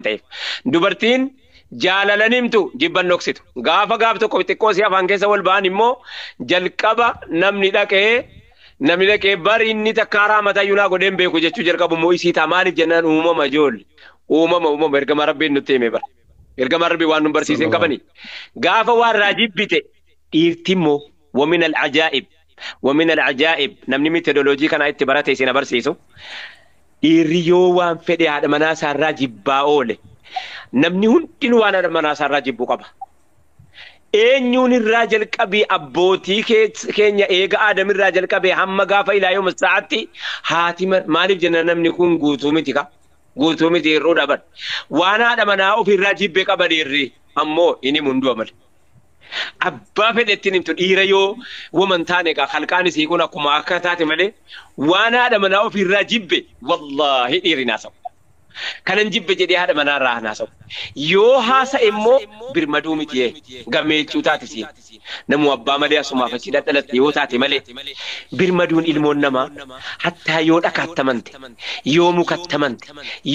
ta'eef. Dubartiin jaalalanimtu jibban noksitu. Gaaf tokko xiqqoo si afaan keessa wal ba'an immoo jalqaba namni dhaqee bari inni takka haaraa mataa yuunaa godheen beeku jechuu jalqabu immoo isii ta'a maaliif jennaan uumama ijoollee. Uumama ergama rabbiin nutti hime bara. Ergama rabbii waan nu barsiiseen qabani. Gaafa waan raajibbite dhiirti immoo wamin al-ajaa'ib namni metodoloojii kana itti barate isin abarsiisu. Dhiirri yoo waan fedhe haadha manaa isaarraa jibbaa oole namni hundinuu waan haadha manaa isaarraa jibbuu qaba. Eenyuun irraa jalqabee abbootii keenya eega aadamirraa jalqabee hamma gaafa ilaa yooma sa'aatti haati maaliif jenna namni kun guutuu miti ka? Guutuu miti yeroo dhaban. Waan haadha manaa ofirraa jibbee qaba dhiirri ammoo inni munduu amale. Abbaa fedhettiin himtu dhiira yoo waman taane egaa halkaan isii kun akkuma akka taate malee waan haadha manaa ofirraa jibbe wallaahi dhiirri naasawu. Kanan jibbe jedhee haadha manaarraa naasawu. Yoo haasa immoo birmaduu miti gammechuu taate siin. Namu abbaa malee asumaaf achi dhadhalatte yoo taate malee birmaduun ilmoon namaa hattaa yoo dhakaattamante yoo mukattamante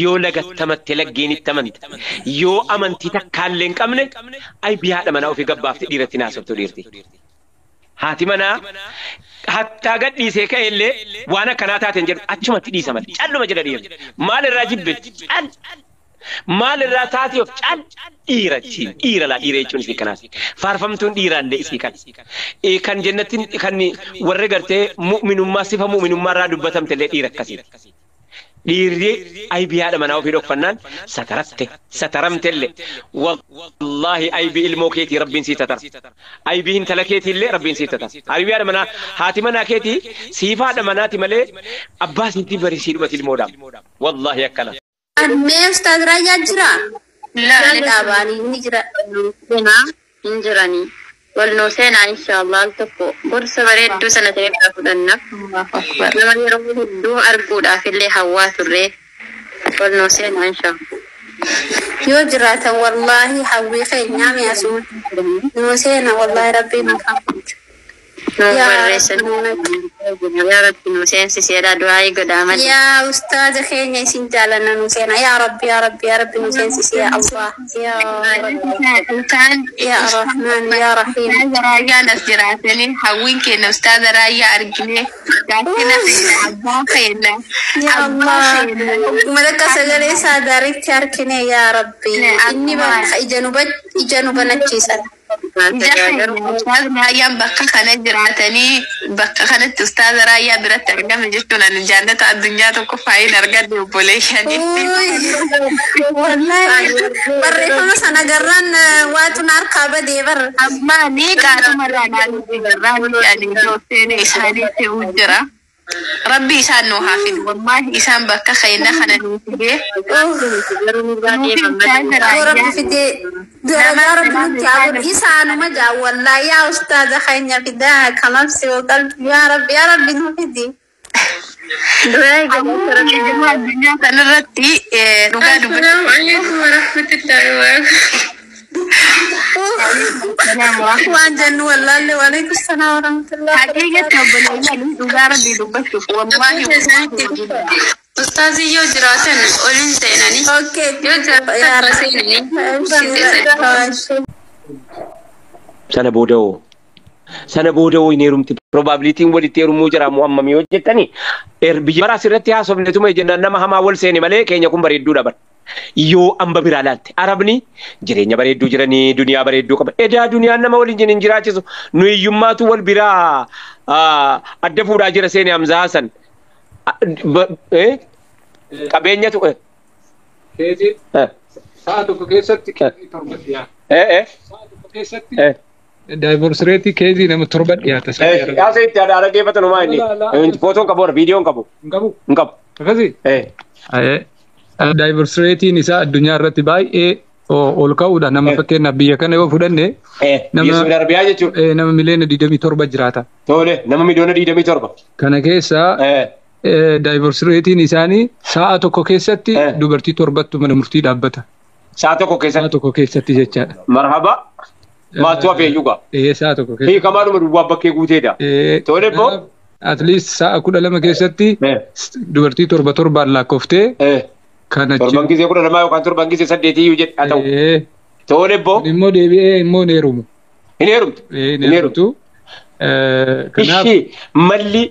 yoo lagattamatte laggeenitti yoo amantii takkaallee hin qabne ay biyaadha manaa ofii gabbaafte dhiiratti naasoftu dhiirti. Haati manaa hattaa gadhiisee ka'ellee waan akkanaa taateen jedhu achumatti dhiisa malee calluma jedha dhiirri. Maalirraa jibbe cal maalirraa taatee of cal dhiira jechuun isii kanaas. Faarfamtuun dhiiraallee isii kan. Kan jennattiin kan warri gartee mu'minummaa sifa mu'minummaarraa dubbatamtellee dhiira akkasiiti. Dhiirri aybii haadha manaa ofii dhokfannaan sataramtellee. Wallaahi aybii ilmoo keetii rabbiin sii tatara. Aybii intala keetiillee rabbiin sii tatara. Aybii haadha manaa haati manaa keetii siif haadha manaati malee abbaa siitii barisii dhumati ilmoodhaaf. Wallaahi akkana. Mee ustaaz Raayyaa jira? Laale dhaabanii ni jira. Hin jiranii. Wal nuu seenaa inshaallah al tokko gorsa bareedduu sana ta'ee fudhannaaf. Nama yeroo hedduu arguudhaaf illee hawwaa turree wal nuu seenaa inshaallah. Yoo jiraatan wallaahi hawwii keenyaa mi'asuun nuu seena wallaahi rabbiin maqaan fuutu. يا ربي نوسين سيدا دعائي قدامنا يا أستاذ خيني سين جالنا نوسين يا ربي نوسين سيدا الله يا رب يا رحمن يا رحيم رايا نسجراتني حوين كنا أستاذ رايا أرجلي جاتنا خينا يا الله ملك سجلي سادارك تركني يا ربي إني إجنوبنا كيسا Raayaan bakka kana jiraatanii bakka kanatti ustaaza Raayyaa biratti argame jechuun ani jaallata addunyaa tokko faayin argadde obboleeshanii. Barreeffama sana garraan waatu harkaa badee bara. Ammaa ni qaatumarraa naannoo garraan yaadee doofteen isaanii ta'uu jira. Rabbi isaan nuu haafid wallahi isaan bakka khayna kana nuu fidee rabbi fidee rabbi ta'awul isaanuma jaa wallahi yaa ustaaza khayna fidaa kanafsi wa qalbi ya rabbi nuu fidee du'aa gamta rabbi jama addunyaa kanarratti dhugaa dubbatu. Alaykum wa rahmatullahi wa barakatuh. Wajan wallahi waalaikum assalam warahmatullahi. Haqiqatan obboleeyyan dhugaa rabbi dubbachuu wallahi ustaazi yoo jiraatan olin seenanii okay yoo jiraatan seenanii sana booda'oo hin heerumti probabilitiin walitti heerumuu jira mu'ammami yoo jettanii biyya bara asirratti haasofnetuma jennaan nama hamaa wal seene malee keenya kun bareedduu dhaban. Yoo amba biraa laalte arabni jireenya bareedduu jiranii duniyaa bareedduu qaba. Edaa duniyaan nama waliin hin jiraachisu nu hiyyummaatu wal biraa adda fuudhaa jira seeni Hamza Hasan qabeenyatu keeti sa'a tokko keessatti torba dhiyaata. Sa'a tokko keessatti divorce rate keezi nama torba dhiyaata. Yaa seetti ada dhaggeeffatan homaa inni footoon qabu viidiyoon qabu. Hin qabu. Akkasii. Divorce rate isaa addunyaa irratti baay'ee ol ka'uudha. Nama fakkeenyaaf biyya kana yoo fudhanne nama miliyoona 27 jiraata. Tole nama miliyoona 27. Kana keessa divorce rate isaanii sa'a tokko keessatti dubartii torbattu mana murtii dhaabbata. Sa'a tokko keessatti jechaadha. Marhaba. Maatu afeeyyuga. Sa'a tokko keessatti. Hii kamaadhuma duwwaa bakkee guuteedha. Tole boo. At least sa'a 12 keessatti dubartii torbaan lakkooftee Kana Torban gisee 12 yookaan torban gisee 8 iyyuu jedhe haa ta'u. Tole boo. Immoo deebi'ee immoo hin heerumu. Hin heerumtu. Hin heerumtu. Kanaaf. Ishii malli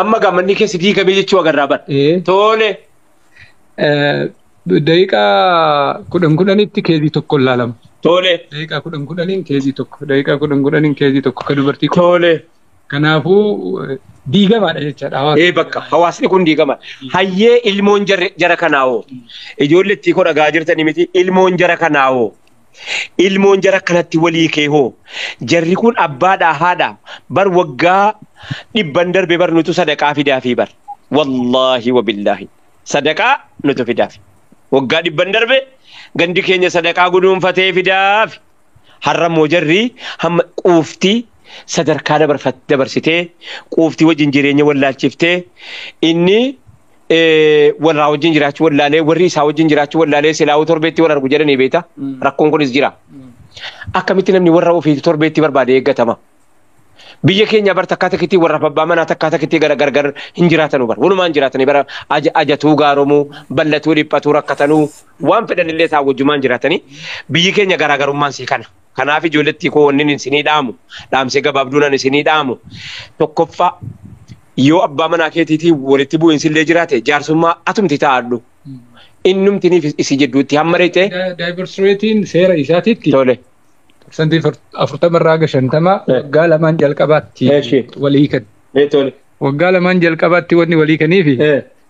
amma gaammanni keessi diigamee jechuu agarraa bara. Tole. Daqiiqaa 10 keezii tokko ilaalama. Tole. Daqiiqaa 10 keezii tokko. Daqiiqaa 10 keezii tokko kan dubartii. Tole. Kanaafuu diigamaadha jechaadha. Bakka hawaasni kun diigama. Hayyee ilmoon jara kanaawoo. Ijoollee itti koo dhagaa jirtanii miti ilmoon jara kanaawoo. Ilmoon jara kanatti walii kee hoo. Jarri kun abbaadhaa haadhaa bar waggaa 100 darbe bar nutu sadaqaa fidaafi bar. Wallaahi wabillaahi. Sadaqaa nutu fidaafi. Waggaa 100 darbe gandi keenya sadaqaa guduunfatee fidaafi. Har'a immoo jarri hamma quuftii sadarkaa dabarsitee quuftii wajjin jireenya wallaalchiftee inni warraa wajjin jiraachuu wallaalee warri isaa wajjin jiraachuu wallaalee silaa'uu torbeetti wal argu jedhanii beekta. Rakkoon kunis jira. Akkamitti namni warra ofii torbeetti barbaade eeggatama. Biyya keenya bar takkaa takkitti warra abbaa manaa takkaa takkitti gargar hin jiraatanu bar. Walumaan jiraatanii bara ajatuu gaaromuu ballatuu dhiphatuu rakkatanuu waan fedhanillee isaa wajjumaan jiraatanii biyyi keenya garaagarummaan sii kana. Kanaaf ijoolletti koo wanni isinii dhaamu dhaamsee gabaabduudhaan isinii dhaamu tokkoffaa yoo abbaa manaa keetiitii walitti bu'iinsillee jiraate jaarsummaa atumti taa'adhu innumtiniif isi jedhuutti hamma reetee. Daayivarsireetiin seera isaatiitti. Tole. Santii 40 irraa 50 waggaa lamaan jalqabaatti walii kan. Tole. Waggaa lamaan jalqabaatti wanni walii kaniifi.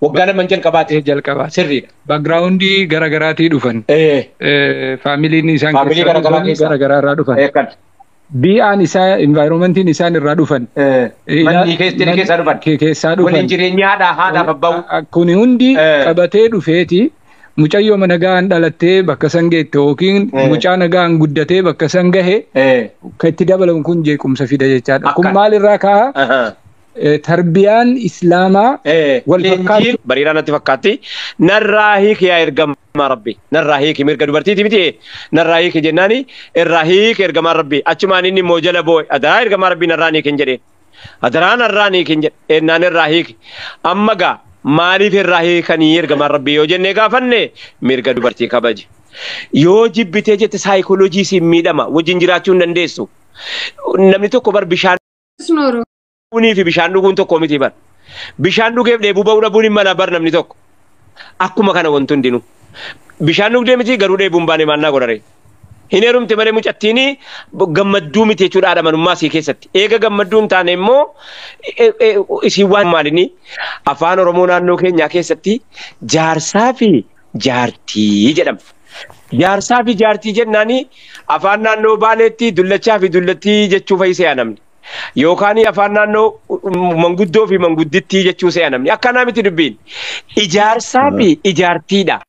Waggaa lamaan jalqabaatti. Jalqabaa. Sirriidha. Backgroundii garaagaraatii dhufan. Faamiliin isaan garaagaraa irraa dhufan. Bi'aan isaa environmentiin isaan irraa dhufan. Manni keessaa dhufan. Keessaa dhufan. Waliin jireenya haadhaaf abbaa. Kuni hundi qabatee dhufeeti. Mucayyoo mana gahaan dhalattee bakka san geette yookiin mucaa nagaan guddatee bakka san gahe kan itti dabalamu kun jeequmsa fida jechaadha. Kun maalirraa ka'a? Tarbiyaan Islaamaa wal fakkaatu. Bariiraa natti fakkaatti. Narraa hiiki yaa ergamaa Rabbi. Narraa hiiki mirga dubartiiti miti. Narraa hiiki jennaani irraa hiiki ergamaa Rabbi. Achumaan inni immoo jala boo'e. Adaraa ergamaa Rabbi narraa hiiki hin jedheen. Adaraa narraa hiiki hin jedhe. Ennaan irraa hiiki. Amma gaa maaliif irraa hiikanii ergamaa Rabbi yoo jennee gaafanne mirga dubartii kabaje. Yoo jibbitee jette saayikooloojii siin miidhama wajjin jiraachuu hin dandeessu. Namni tokko bar bishaan. Bunii fi bishaan dhuguun tokko miti bar. Bishaan dhugeef dheebuu ba'uu dhabuun hin mala bar namni tokko. Akkuma kana wantu hundinuu. Bishaan dhugdee miti garuu dheebuun baane maannaa godhare. Hin heerumte malee mucattiin gammadduu miti jechuudha haadha manummaa isii keessatti. Eega gammadduu hin taane immoo isii waan maalinii afaan Oromoo naannoo keenyaa keessatti jaarsaa fi jaartii jedhama. Jaarsaa fi jaartii jennaani afaan naannoo Baaleetti dullachaa fi dullattii jechuu fayyisee namni. Yookaan afaan naannoo manguddoo fi manguddittii jechuu se'a namni. Akkanaa miti dubbiin. Ijaarsaa fi ijaartiidha.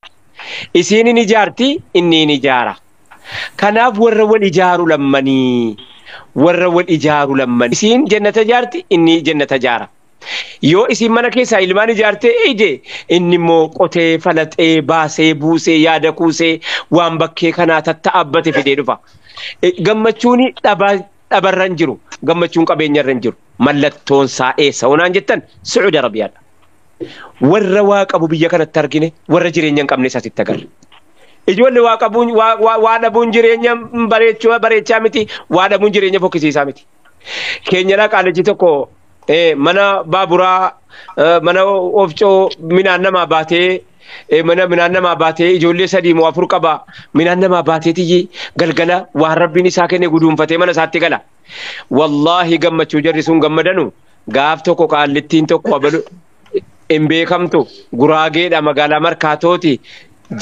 Isiin ni ijaarti inni ni ijaara. Kanaaf warra wal ijaaru lammanii. Warra wal ijaaru lammanii. Isiin jannata ijaarti inni jannata ijaara. Yoo isiin mana keessaa ilmaan ijaartee ije inni immoo qotee falaxee baasee buusee yaada kuusee waan bakkee kanaa tatta'abbate fidee dhufa. Gammachuun dhabarra hin jiru. Gammachuun qabeenyarra hin jiru. Mallattoon isaa eessa onaan jettan Sacuudi Arabiyaadha. Warra waa qabu biyya kanatti argine warra jireenya hin qabne isaatti agarra. Ijoollee waa qabuun waa dhabuun jireenya bareechaa miti waa dhabuun jireenya fokkisiisaa miti. Keenyadhaa qaalichi tokko mana baaburaa mana oofcoo minaan namaa baatee mana minaan namaa baatee ijoollee 3 moo 4 qaba minaan namaa baateetii galgala waan rabbiin isaa kenne guduunfatee mana isaatti gala. Wallahi gammachuu jarri sun gammadanu gaaf tokko qaallittiin tokko abalu hin beekamtu Guraageedha magaalaa Markaatooti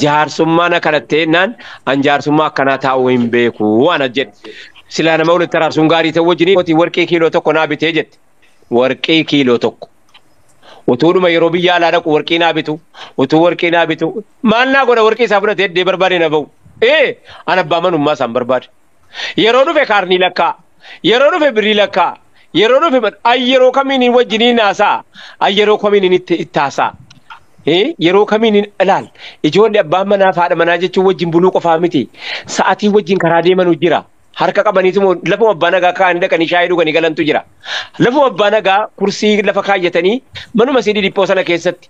jaarsummaa na kadhatteennaan an jaarsummaa akkanaa taa'uu hin beeku waan jedhe. Silaa nama walitti araarsuun gaarii ta'u wajjin warqii kiiloo tokko naa bitee jette. Warqii kiiloo tokko. Utuudhuma yeroo biyya alaa dhaqu warqii naa bitu. Utuu warqii naa bitu. Maal naa godha warqii isaa fudhatee eddee barbaade na ba'u. An abbaa manummaa isaan barbaade. Yeroo dhufe kaarnii lakkaa. Yeroo dhufe birrii lakkaa. Yeroo dhufe yeroo kamiin wajjiniin haasaa. Yeroo kamiin itti haasaa. Yeroo kamiin ilaal. Ijoollee abbaan manaa fi haadha manaa jechuun wajjin buluu qofaa miti. Sa'aatii wajjin karaa deemanu jira. Harka qabaniitu lafa abbaa nagaa kaa'anii dhaqanii shaayii dhuganii galantu jira. Lafa abbaa nagaa kursii lafa kaayyatanii manuma sidii dhiphoo sana keessatti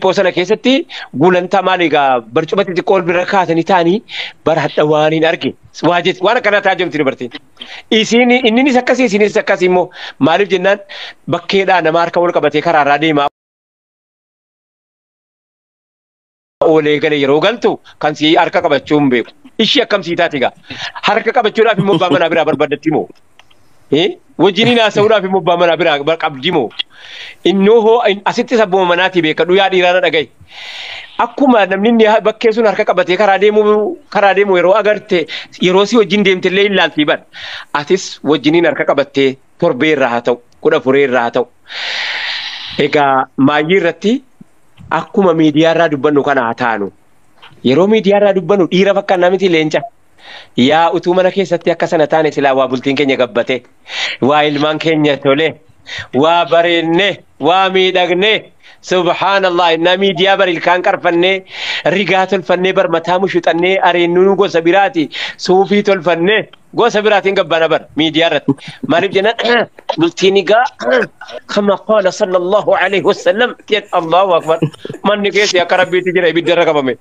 bosona keessatti gulantaa maaliigaa barcumatti xiqqoo bira kaasanii taanii bara hadha waaniin arge waan akkana ta'a jirti dubartiin. Inninis akkasii isinis akkasii immoo maaliif jennaan bakkeedhaa nama harka wal qabatee karaarraa deemaa oolee galee yeroo galtu kan si harka qabachuu hin beeku. Ishii akkamsii taati gaa harka qabachuudhaaf immoo abbaa manaa biraa barbaadatti moo wajjiniin haasa'uudhaaf immoo abbaa manaa biraa qabdi moo innoo asitti sabbuma manaatii beeka dhuyaa dhiiraana dhagaye. Akkuma namni bakkee sun harka qabatee karaa deemu yeroo agarte yeroo si wajjin deemtillee ilaaltii bar atis wajjiniin harka qabattee torbee irraa haa ta'u 14 irraa haa ta'u. Egaa maayyii irratti akkuma miidiyaa irraa dubbannu kana haa taanu. Yeroo miidiyaa irraa dubbannu dhiira fakkaannaa miti leenca. Yaa utuu mana keessatti akka sana taane silaa waa bultiin keenya gabbate. Waa ilmaan keenya tole. Waa bareenne. Waa miidhagne. Subhaanallah inna miidiyaa bar ilkaan qarfannee rigaa tolfannee bar mataa mushuxannee areennu gosa biraati suufii tolfannee gosa biraatiin gabbana bar miidiyaa irratti. Maaliif jennaan bultiin egaa kama qaala sallallahu alaihi wasallam jedh Allahu akbar manni keessi akka rabbiitti jira ibidda irra qabame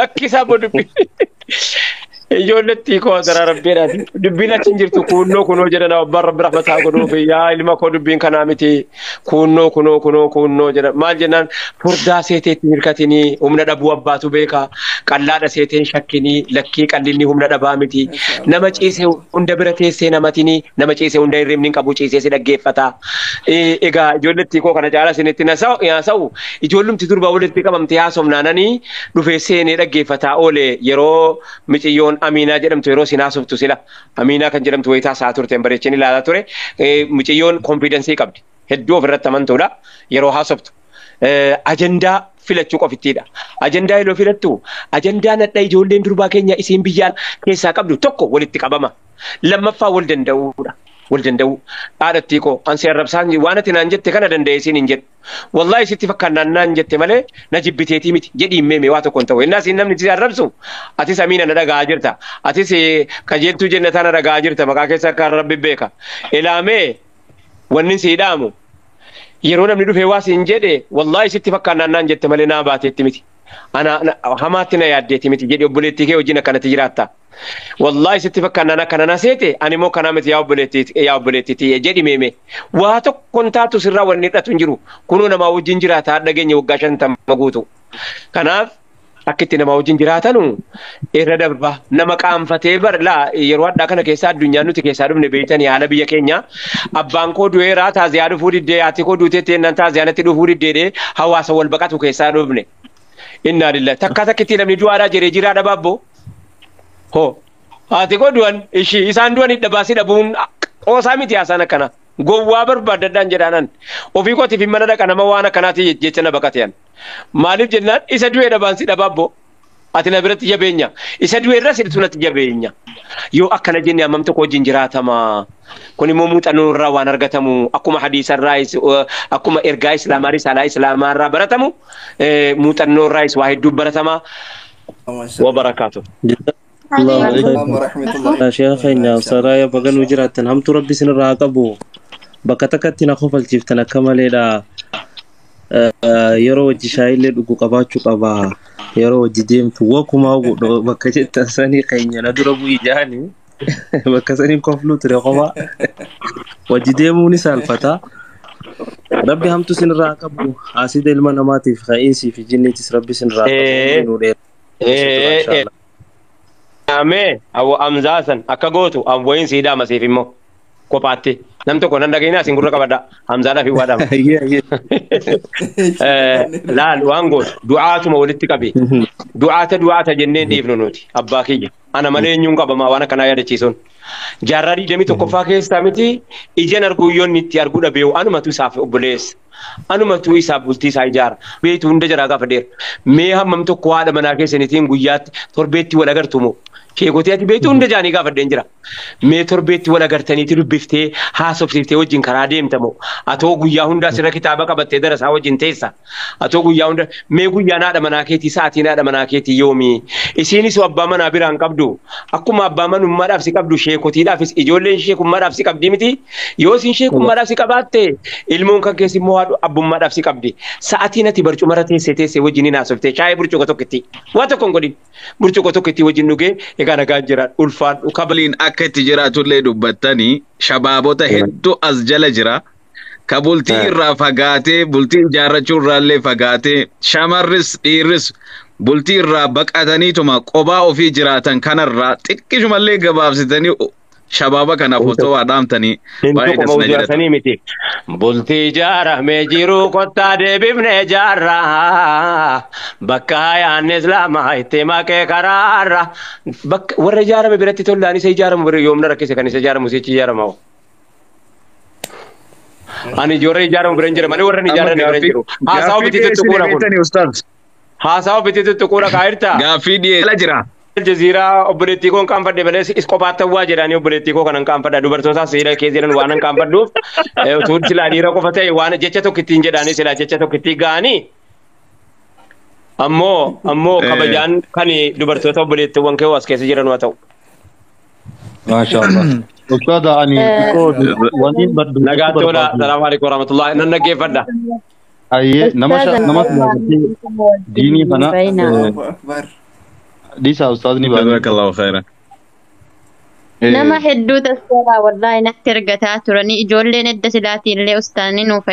lakkisaa bodubbi. Ijoolletti koo dara rabbiidhaati. Dubbiin achi hin jirtu kunoo jedhana abbaan rabbi rahmataa godhuuf yaa ilma koo dubbiin kanaa miti kunoo jedha. Maal jennaan furdaa seeteetti hirkatinii humna dhabuu abbaatu beeka. Qallaadha seeteen shakkinii lakkii qallinni humna dhabaa miti. Nama ciisee hunda bira teessee namatinii nama ciisee hunda hirribni hin qabu ciisee si dhaggeeffata. Egaa ijoolletti koo kana caala isinitti haasa'u ijoollumti durbaa walitti qabamtee haasofnaananii dhufee seenee dhaggeeffataa oole yeroo miciyyoon Aminaa jedhamtu yeroo sin haasoftu sila Aminaa kan jedhamtu wayitaa saa turteen bareechin ilaalaa ture miciyyoon konfidensii qabdi hedduu ofirratti amantuudha yeroo haasoftu ajandaa filachuu qofittiidha. Ajandaa yeroo filattu ajandaa nadha ijoolleen durbaa keenya isiin biyyaan keessaa qabdu tokko walitti qabama lammaffaa wal danda'uudha. Wal danda'u haadhattii koo ansi arrabsaan waan ati naan jette kana danda'eesiin hin jedhu. Wallahi sitti fakkaannaan naan jette malee na jibbiteetii miti jedhiin meeme waa tokkoon ta'u. Innaas namni si arrabsu atis amiina na dhagaa jirta. Atis kajeeltuu jennataa na dhagaa jirta maqaa keessa akka rabbi beeka. Ilaamee wanni si hidhaamu yeroo namni dhufee waa siin jedhe wallahi sitti fakkaannaan naan jette malee naa baateetti miti. Ana hamaatti na yaaddeetti miti jedhi obboleettii kee wajjin akkanatti jiraatta. Wallahi sitti fakkaannaan akkana na seete ani immoo kanaa miti yaa obboleettii jedhi meeme. Waa tokkoon taatu sirraa wanni hidhatu hin jiru. Kunoo namaa wajjin jiraata dhageenya waggaa 50 guutu. Kanaaf akka itti namaa wajjin jiraatanu irra darba nama qaanfatee barlaa yeroo addaa kana keessaa addunyaan nuti keessaa dhufne beeytanii haala biyya keenya abbaan koo du'eeraa taaziyaa dhufuu diddee haati koo duuteetti ennaan taaziyaanatti dhufuu diddeedee hawaasa wal baqatu keessaa dhufne. Inna lillahi takkitti namni du'aadhaa jiree jiraadha baabbo. Ho haati koo du'an ishii isaan du'an hidha baasii dhabuun qoosaa miti haasaan akkana. Gowwaa barbaadadhaan jedhaanan ofii kootiif mana dhaqa nama waan akkanaati jecha na baqatean. Maaliif jennaan isa du'ee dhabaan si dhabaabbo. Ati na biratti jabeenya. Isa du'ee irra sitti sunatti jabeenya. Yoo akkana jennee hammam tokko wajjin jiraatama. Kun immoo muuxannoo irraa waan argatamu akkuma hadiisa irraa akkuma ergaa islaamaa risaalaa islaamaa irraa baratamu muuxannoo irraa waa hedduu baratama. Wa barakaatu. Sheekh keenya Saraaya baga nu jiraattan hamtu rabbi isinirraa qabu bakka takkatti na kofalchiiftan akka maleedha. Yeroo wajji shaayillee dhuguu qabaachuu qaba. Yeroo wajji deemtu wakumaa bakka jettan sanii keenya na dura bu'ii jaanii bakka sanii kofluu ture qofa wajji deemuun isa alfata. Rabbi hamtu isinirraa qabu haasida ilma namaatiif ka'iinsii fi jinniitis rabbi isinirraa qabu. Ame awo amzaasan akka gootu awwayin siidaa masiif immoo kophaatti nam tokko nan dhageenya asin gurra qabadha hamzaadhaa fi waadhama. Laal waan gootu du'aatuma walitti qabe du'aata jenneen dhiifnu nuti abbaa kiyya ana malee eenyuun qabamaa waan akkanaa yaadachiisuun. Jaarraa 21ffaa keessaa miti ijaan arguuyyoon itti arguu dhabeewu anumatu isaaf obboleessa. Anumatu isaaf bultii isaa ijaara. Beetu hunda jaraa gaafa dheera. Mee hammam tokko haadha manaa keessaniitiin guyyaatti torbeetti wal agartumoo. Sheekotii ati beetu hunda jaanii gaafadheen jira. Mee torbeetti wal agartaniiti dubbiftee haasofsiiftee wajjin karaa deemtamoo. Atoo guyyaa hundaa sirra kitaaba qabattee darasaa wajjin teessa. Atoo guyyaa hunda mee guyyaan haadha manaa keetii sa'aatiin haadha manaa keetii yoomi. Isiinis abbaa manaa biraan qabdu. qabdu akkuma abbaa manummaadhaaf si qabdu sheekotiidhaafis ijoolleen sheekummaadhaaf si qabdi miti yoo sin sheekummaadhaaf si qabaatte ilmoon kan keessi immoo haadhu abbummaadhaaf si qabdi sa'aatiin ati barcumara teessee wajjin haasoftee shaayii burcuqa tokkitti waa tokko hin godhin burcuqa tokkitti wajjin dhugee egaa nagaan jiraan ulfaadhu kabaliin akka itti jiraatullee dubbattanii shabaabota hedduu as jala jira. Ka bultii irraa fagaatee bultii ijaarrachuu irraallee fagaatee shamarris dhiirris bultii irraa baqataniituma qobaa ofii jiraatan kanarraa xiqqishumallee gabaabsitanii shabaaba kanaaf osoo dhaamtanii baay'ee jiraatanii miti. Bultii ijaaramee jiru kottaa deebifnee ijaarraa bakka yaanni islaamaa itti makee karaarra warra ijaarame biratti tollaan isa ijaaramu bira yoomna rakkise kan isa ijaaramu sichi ijaarama. Ani ijoollee ijaaramu bira hin jiru malee warra ijaarame bira hin jiru. Haasawa biti tuttuquudha kun. Haasawa biti tuttuquudha kaa'irta. Gaaffii dhiyeessa jira. Jaziiraa obboleettii koo kan fadhe malee is qofaatti waa jedhanii obboleettii koo kanan kan fadha dubartootaas seera kee jiran waan kan fadhuuf utuu silaa dhiira qofa ta'e waan jecha tokko ittiin jedhanii silaa jecha tokko ittiin ga'anii ammoo kabajaan kan dubartoota obboleettiiwwan kee as keessa jiran waa ta'u. Maashaallah. Ustaad ani waliin baddu. Nagaatti ola. Salaamu alaikum warahmatullahi. Nan dhaggeeffadha. Ayyee nama diinii kana Disa ustaadni Jazakallahu khairan. Nama hedduu tasooraa wallahi natti ergataa turanii ijoolleen edda silaatiin illee ustaadni nuuf